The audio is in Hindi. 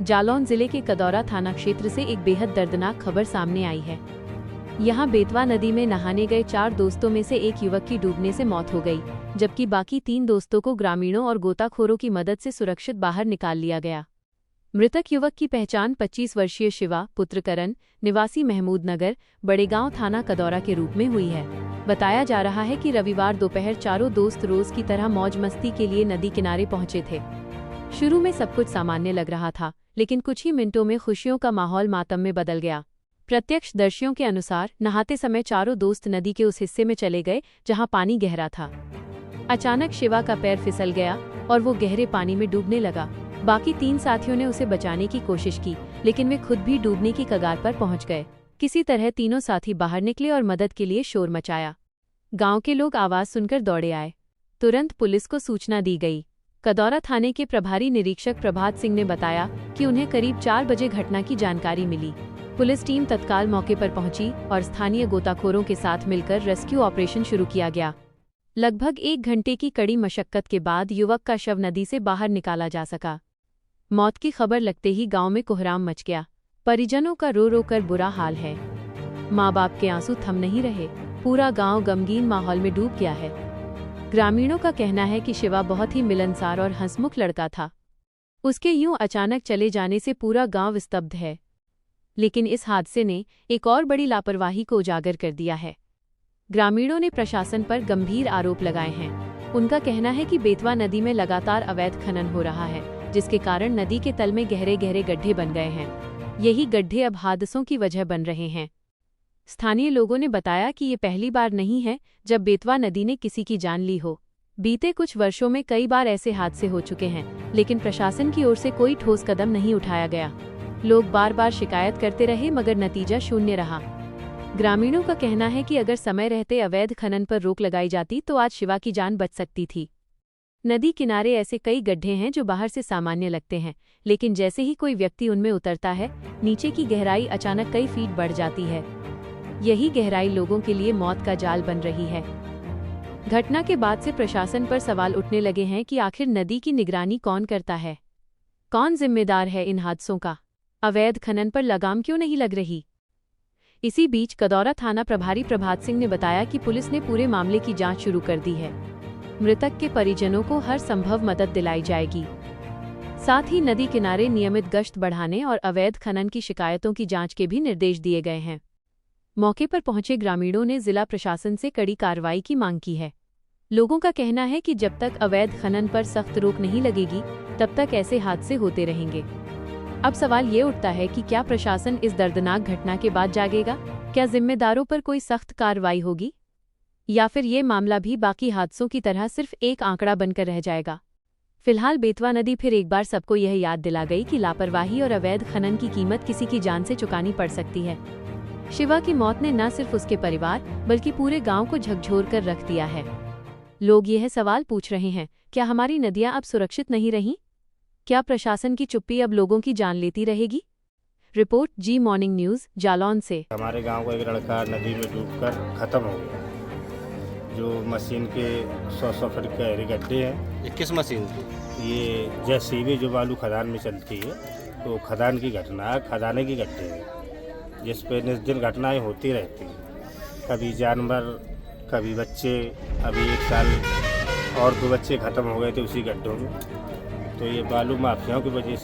जालौन जिले के कदौरा थाना क्षेत्र से एक बेहद दर्दनाक खबर सामने आई है। यहां बेतवा नदी में नहाने गए 4 दोस्तों में से एक युवक की डूबने से मौत हो गई, जबकि बाकी 3 दोस्तों को ग्रामीणों और गोताखोरों की मदद से सुरक्षित बाहर निकाल लिया गया। मृतक युवक की पहचान 25 वर्षीय शिवा पुत्र करण निवासी महमूद नगर बड़ेगांव थाना कदौरा के रूप में हुई है। बताया जा रहा है कि रविवार दोपहर चारों दोस्त रोज की तरह मौज मस्ती के लिए नदी किनारे पहुंचे थे। शुरू में सब कुछ सामान्य लग रहा था, लेकिन कुछ ही मिनटों में खुशियों का माहौल मातम में बदल गया। प्रत्यक्षदर्शियों के अनुसार नहाते समय चारों दोस्त नदी के उस हिस्से में चले गए जहां पानी गहरा था। अचानक शिवा का पैर फिसल गया और वो गहरे पानी में डूबने लगा। बाकी 3 साथियों ने उसे बचाने की कोशिश की, लेकिन वे खुद भी डूबने की कगार पर पहुंच गए। किसी तरह तीनों साथी बाहर निकले और मदद के लिए शोर मचाया। गांव के लोग आवाज सुनकर दौड़े आए। तुरंत पुलिस को सूचना दी गई। कदौरा थाने के प्रभारी निरीक्षक प्रभात सिंह ने बताया कि उन्हें करीब 4 बजे घटना की जानकारी मिली। पुलिस टीम तत्काल मौके पर पहुंची और स्थानीय गोताखोरों के साथ मिलकर रेस्क्यू ऑपरेशन शुरू किया गया। लगभग 1 घंटे की कड़ी मशक्कत के बाद युवक का शव नदी से बाहर निकाला जा सका। मौत की खबर लगते ही गांव में कोहराम मच गया। परिजनों का रो रो कर बुरा हाल है। माँ बाप के आंसू थम नहीं रहे। पूरा गांव गमगीन माहौल में डूब गया है। ग्रामीणों का कहना है कि शिवा बहुत ही मिलनसार और हंसमुख लड़का था। उसके यूं अचानक चले जाने से पूरा गांव स्तब्ध है। लेकिन इस हादसे ने एक और बड़ी लापरवाही को उजागर कर दिया है। ग्रामीणों ने प्रशासन पर गंभीर आरोप लगाए हैं। उनका कहना है कि बेतवा नदी में लगातार अवैध खनन हो रहा है, जिसके कारण नदी के तल में गहरे गहरे गड्ढे बन गए हैं। यही गड्ढे अब हादसों की वजह बन रहे हैं। स्थानीय लोगों ने बताया कि ये पहली बार नहीं है जब बेतवा नदी ने किसी की जान ली हो। बीते कुछ वर्षों में कई बार ऐसे हादसे हो चुके हैं, लेकिन प्रशासन की ओर से कोई ठोस कदम नहीं उठाया गया। लोग बार बार शिकायत करते रहे, मगर नतीजा शून्य रहा। ग्रामीणों का कहना है कि अगर समय रहते अवैध खनन पर रोक लगाई जाती तो आज शिवा की जान बच सकती थी। नदी किनारे ऐसे कई गड्ढे हैं जो बाहर से सामान्य लगते हैं, लेकिन जैसे ही कोई व्यक्ति उनमें उतरता है, नीचे की गहराई अचानक कई फीट बढ़ जाती है। यही गहराई लोगों के लिए मौत का जाल बन रही है। घटना के बाद से प्रशासन पर सवाल उठने लगे हैं कि आखिर नदी की निगरानी कौन करता है, कौन जिम्मेदार है इन हादसों का, अवैध खनन पर लगाम क्यों नहीं लग रही। इसी बीच कदौरा थाना प्रभारी प्रभात सिंह ने बताया कि पुलिस ने पूरे मामले की जांच शुरू कर दी है। मृतक के परिजनों को हर संभव मदद दिलाई जाएगी। साथ ही नदी किनारे नियमित गश्त बढ़ाने और अवैध खनन की शिकायतों की जांच के भी निर्देश दिए गए हैं। मौके पर पहुंचे ग्रामीणों ने जिला प्रशासन से कड़ी कार्रवाई की मांग की है। लोगों का कहना है कि जब तक अवैध खनन पर सख्त रोक नहीं लगेगी, तब तक ऐसे हादसे होते रहेंगे। अब सवाल ये उठता है कि क्या प्रशासन इस दर्दनाक घटना के बाद जागेगा? क्या जिम्मेदारों पर कोई सख्त कार्रवाई होगी, या फिर ये मामला भी बाकी हादसों की तरह सिर्फ एक आंकड़ा बनकर रह जाएगा? फिलहाल बेतवा नदी फिर एक बार सबको यह याद दिला गई कि लापरवाही और अवैध खनन की कीमत किसी की जान से चुकानी पड़ सकती है। शिवा की मौत ने न सिर्फ उसके परिवार बल्कि पूरे गांव को झकझोर कर रख दिया है। लोग यह सवाल पूछ रहे हैं, क्या हमारी नदियां अब सुरक्षित नहीं रहीं? क्या प्रशासन की चुप्पी अब लोगों की जान लेती रहेगी? रिपोर्ट जी मॉर्निंग न्यूज जालौन से। हमारे गांव का एक लड़का नदी में डूबकर खत्म हो गया। जो मशीन के 100 फीट गहरे गड्ढे हैं। ये किस मशीन की? ये जेसीबी जो बालू खदान में चलती है, तो खदान की घटना है, खदाने की गड्ढे हैं, जिस पे नित्य दिन घटनाएं होती रहती हैं। कभी जानवर, कभी बच्चे। अभी 1 साल और 2 बच्चे ख़त्म हो गए थे उसी गड्ढों में। तो ये बालू माफियाओं की वजह से